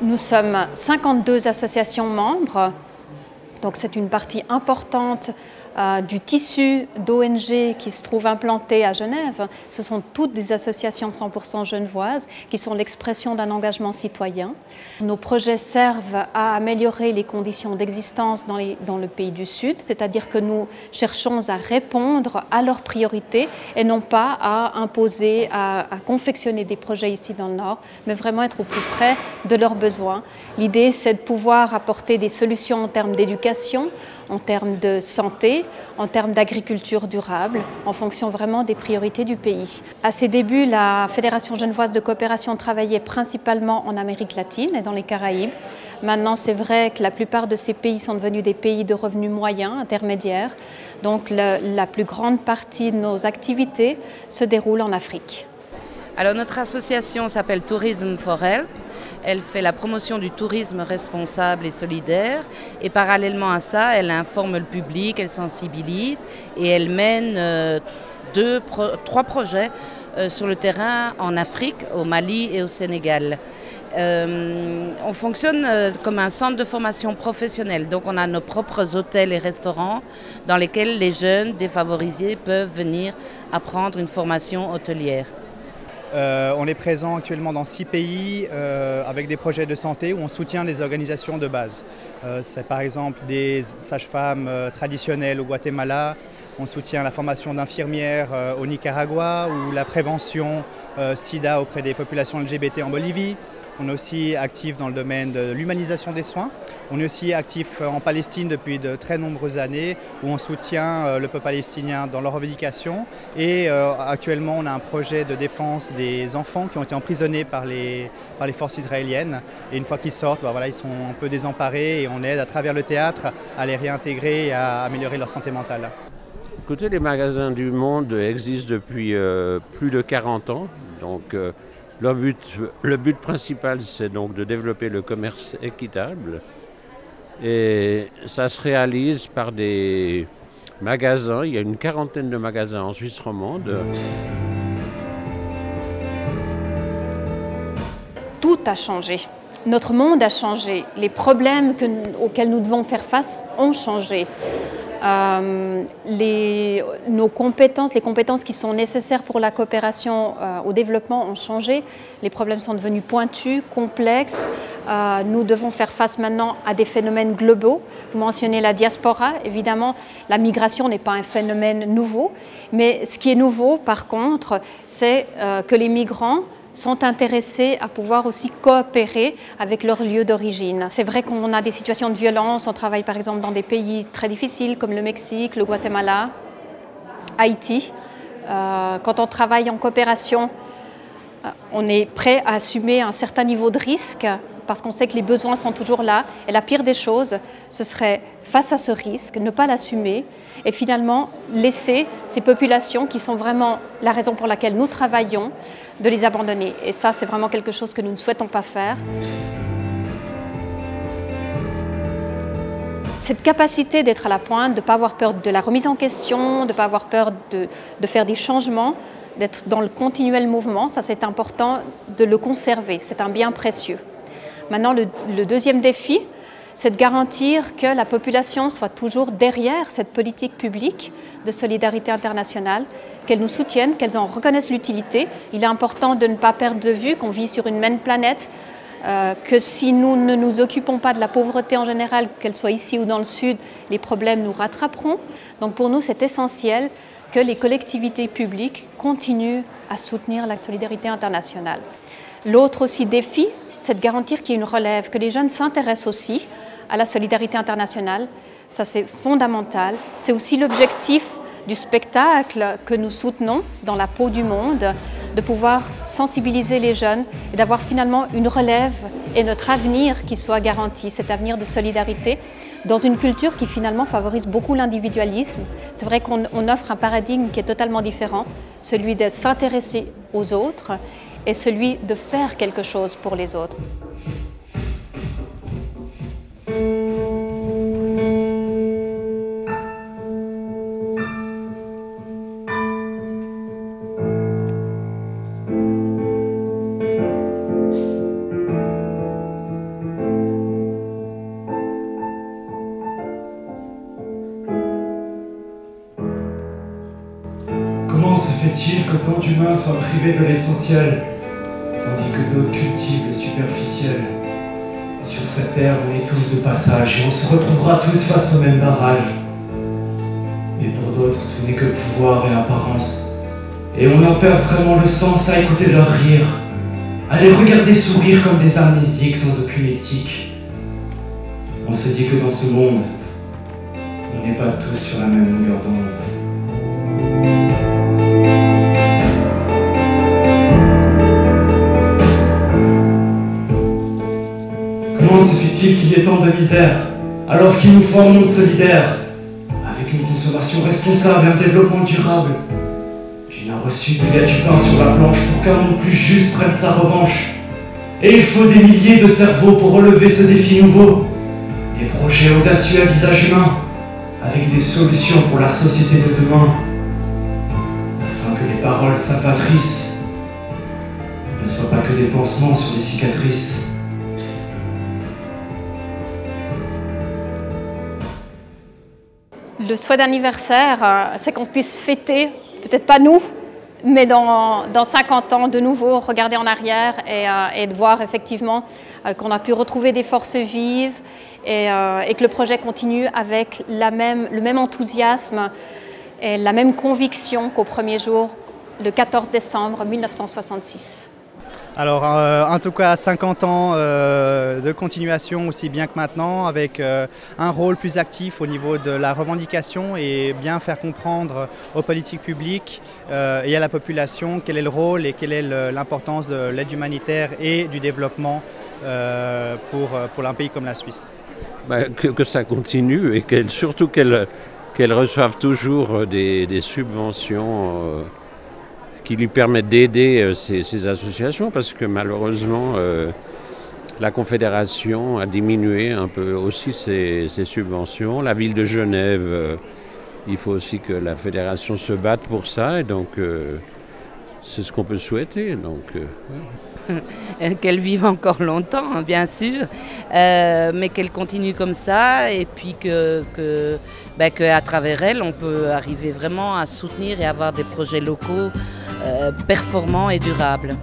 Nous sommes 52 associations membres, donc c'est une partie importante du tissu d'ONG qui se trouve implanté à Genève. Ce sont toutes des associations 100% genevoises qui sont l'expression d'un engagement citoyen. Nos projets servent à améliorer les conditions d'existence dans le pays du Sud, c'est-à-dire que nous cherchons à répondre à leurs priorités et non pas à imposer, à confectionner des projets ici dans le Nord, mais vraiment être au plus près de leurs besoins. L'idée, c'est de pouvoir apporter des solutions en termes d'éducation, en termes de santé, en termes d'agriculture durable, en fonction vraiment des priorités du pays. À ses débuts, la Fédération genevoise de coopération travaillait principalement en Amérique latine et dans les Caraïbes. Maintenant, c'est vrai que la plupart de ces pays sont devenus des pays de revenus moyens, intermédiaires. Donc, la plus grande partie de nos activités se déroule en Afrique. Alors, notre association s'appelle Tourism for Help. Elle fait la promotion du tourisme responsable et solidaire. Et parallèlement à ça, elle informe le public, elle sensibilise et elle mène 3 projets sur le terrain en Afrique, au Mali et au Sénégal. On fonctionne comme un centre de formation professionnelle. Donc on a nos propres hôtels et restaurants dans lesquels les jeunes défavorisés peuvent venir apprendre une formation hôtelière. On est présent actuellement dans 6 pays avec des projets de santé où on soutient des organisations de base. C'est par exemple des sages-femmes traditionnelles au Guatemala, on soutient la formation d'infirmières au Nicaragua ou la prévention SIDA auprès des populations LGBT en Bolivie. On est aussi actif dans le domaine de l'humanisation des soins. On est aussi actif en Palestine depuis de très nombreuses années où on soutient le peuple palestinien dans leurs revendications. Et actuellement, on a un projet de défense des enfants qui ont été emprisonnés par les forces israéliennes. Et une fois qu'ils sortent, voilà, ils sont un peu désemparés et on aide à travers le théâtre à les réintégrer et à améliorer leur santé mentale. Écoutez, les magasins du monde existent depuis plus de 40 ans. Donc, le but principal, c'est donc de développer le commerce équitable. Et ça se réalise par des magasins. Il y a une quarantaine de magasins en Suisse romande. Tout a changé. Notre monde a changé. Les problèmes auxquels nous devons faire face ont changé. Nos compétences, les compétences qui sont nécessaires pour la coopération au développement ont changé. Les problèmes sont devenus pointus, complexes. Nous devons faire face maintenant à des phénomènes globaux. Vous mentionnez la diaspora. Évidemment, la migration n'est pas un phénomène nouveau. Mais ce qui est nouveau, par contre, c'est que les migrants sont intéressés à pouvoir aussi coopérer avec leur lieu d'origine. C'est vrai qu'on a des situations de violence, on travaille par exemple dans des pays très difficiles comme le Mexique, le Guatemala, Haïti. Quand on travaille en coopération, on est prêt à assumer un certain niveau de risque parce qu'on sait que les besoins sont toujours là. Et la pire des choses, ce serait, face à ce risque, ne pas l'assumer et finalement laisser ces populations qui sont vraiment la raison pour laquelle nous travaillons, de les abandonner. Et ça, c'est vraiment quelque chose que nous ne souhaitons pas faire. Cette capacité d'être à la pointe, de ne pas avoir peur de la remise en question, de ne pas avoir peur de faire des changements, d'être dans le continuel mouvement, ça c'est important de le conserver, c'est un bien précieux. Maintenant, le deuxième défi, c'est de garantir que la population soit toujours derrière cette politique publique de solidarité internationale, qu'elle nous soutienne, qu'elles en reconnaissent l'utilité. Il est important de ne pas perdre de vue qu'on vit sur une même planète, que si nous ne nous occupons pas de la pauvreté en général, qu'elle soit ici ou dans le Sud, les problèmes nous rattraperont. Donc pour nous, c'est essentiel que les collectivités publiques continuent à soutenir la solidarité internationale. L'autre aussi défi, c'est de garantir qu'il y ait une relève, que les jeunes s'intéressent aussi à la solidarité internationale. Ça, c'est fondamental. C'est aussi l'objectif du spectacle que nous soutenons dans la peau du monde, de pouvoir sensibiliser les jeunes et d'avoir finalement une relève et notre avenir qui soit garanti, cet avenir de solidarité dans une culture qui finalement favorise beaucoup l'individualisme. C'est vrai qu'on offre un paradigme qui est totalement différent, celui de s'intéresser aux autres et celui de faire quelque chose pour les autres. privés de l'essentiel, tandis que d'autres cultivent le superficiel. Sur cette terre, on est tous de passage et on se retrouvera tous face au même barrage. Mais pour d'autres, tout n'est que pouvoir et apparence. Et on en perd vraiment le sens à écouter leur rire, à les regarder sourire comme des amnésiques sans aucune éthique. On se dit que dans ce monde, on n'est pas tous sur la même longueur d'onde. Comment se fait-il qu'il y ait tant de misère, alors qu'il nous faut un monde solidaire, avec une consommation responsable et un développement durable? D'une heure reçue, il y a du pain sur la planche pour qu'un monde plus juste prenne sa revanche. Et il faut des milliers de cerveaux pour relever ce défi nouveau. Des projets audacieux à visage humain, avec des solutions pour la société de demain, afin que les paroles salvatrices ne soient pas que des pansements sur les cicatrices. Le souhait d'anniversaire, c'est qu'on puisse fêter, peut-être pas nous, mais dans 50 ans de nouveau, regarder en arrière et de voir effectivement qu'on a pu retrouver des forces vives et que le projet continue avec le même enthousiasme et la même conviction qu'au premier jour, le 14 décembre 1966. Alors en tout cas 50 ans de continuation aussi bien que maintenant, avec un rôle plus actif au niveau de la revendication et bien faire comprendre aux politiques publiques et à la population quel est le rôle et quelle est l'importance de l'aide humanitaire et du développement pour un pays comme la Suisse. Que ça continue et surtout qu'elles reçoivent toujours des subventions qui lui permettent d'aider ces associations, parce que malheureusement la Confédération a diminué un peu aussi ses subventions. La ville de Genève, il faut aussi que la Fédération se batte pour ça, et donc c'est ce qu'on peut souhaiter. Qu'elle vive encore longtemps, bien sûr, mais qu'elle continue comme ça, et puis qu'à travers elle, on peut arriver vraiment à soutenir et avoir des projets locaux performants et durables.